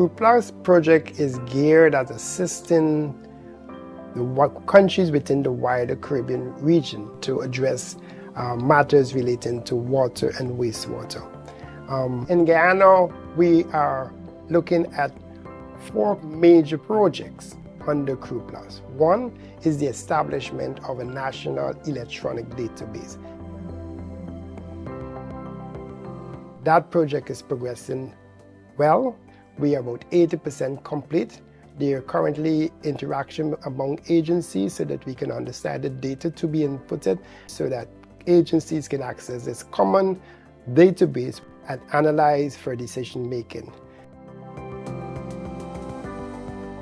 GEF project is geared at assisting the countries within the wider Caribbean region to address matters relating to water and wastewater. In Guyana, we are looking at 4 major projects under GEF. One is the establishment of a national electronic database. That project is progressing well. We are about 80% complete. There are currently interaction among agencies so that we can understand the data to be inputted so that agencies can access this common database and analyze for decision making.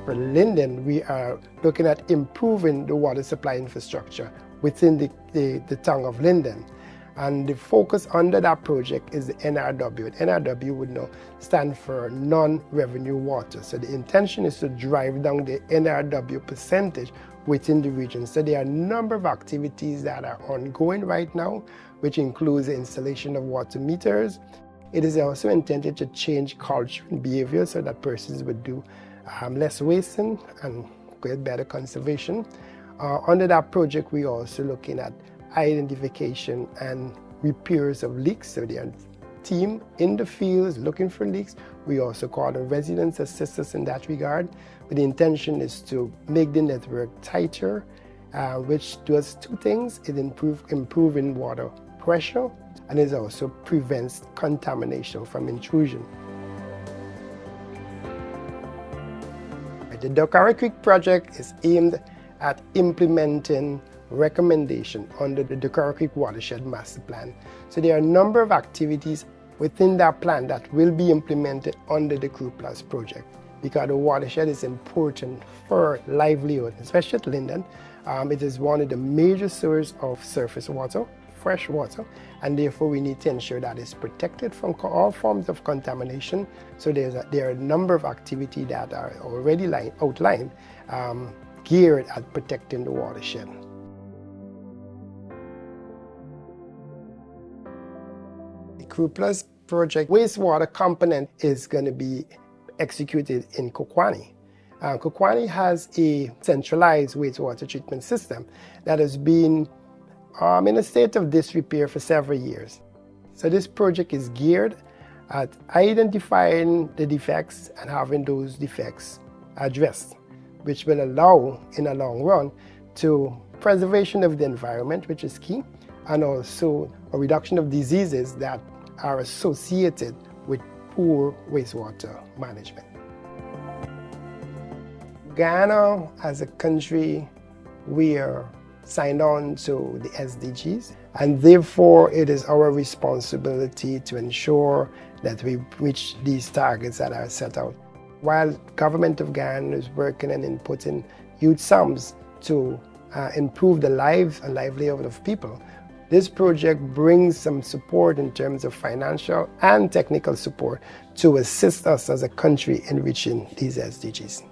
For Linden, we are looking at improving the water supply infrastructure within the town of Linden. And the focus under that project is the NRW. NRW would now stand for non-revenue water. So the intention is to drive down the NRW percentage within the region. So there are a number of activities that are ongoing right now, which includes the installation of water meters. It is also intended to change culture and behavior so that persons would do less wasting and get better conservation. Under that project, we're also looking at identification and repairs of leaks. So there are a team in the fields looking for leaks. We also call the residents assist us in that regard. But the intention is to make the network tighter, which does 2 things. It improving water pressure, and it also prevents contamination from intrusion. The GEF project is aimed at implementing recommendation under the GEF Watershed Master Plan. So there are a number of activities within that plan that will be implemented under the GEF project because the watershed is important for livelihood, especially at Linden. It is one of the major sources of surface water, fresh water, and therefore we need to ensure that it's protected from all forms of contamination. So there are a number of activities that are already outlined geared at protecting the watershed. The GEF project wastewater component is going to be executed in Kokwani. Kokwani has a centralized wastewater treatment system that has been in a state of disrepair for several years. So this project is geared at identifying the defects and having those defects addressed, which will allow, in the long run, to preservation of the environment, which is key, and also a reduction of diseases that are associated with poor wastewater management. Guyana, as a country, we are signed on to the SDGs, and therefore it is our responsibility to ensure that we reach these targets that are set out. While government of Guyana is working and inputting huge sums to improve the lives and livelihood of people, this project brings some support in terms of financial and technical support to assist us as a country in reaching these SDGs.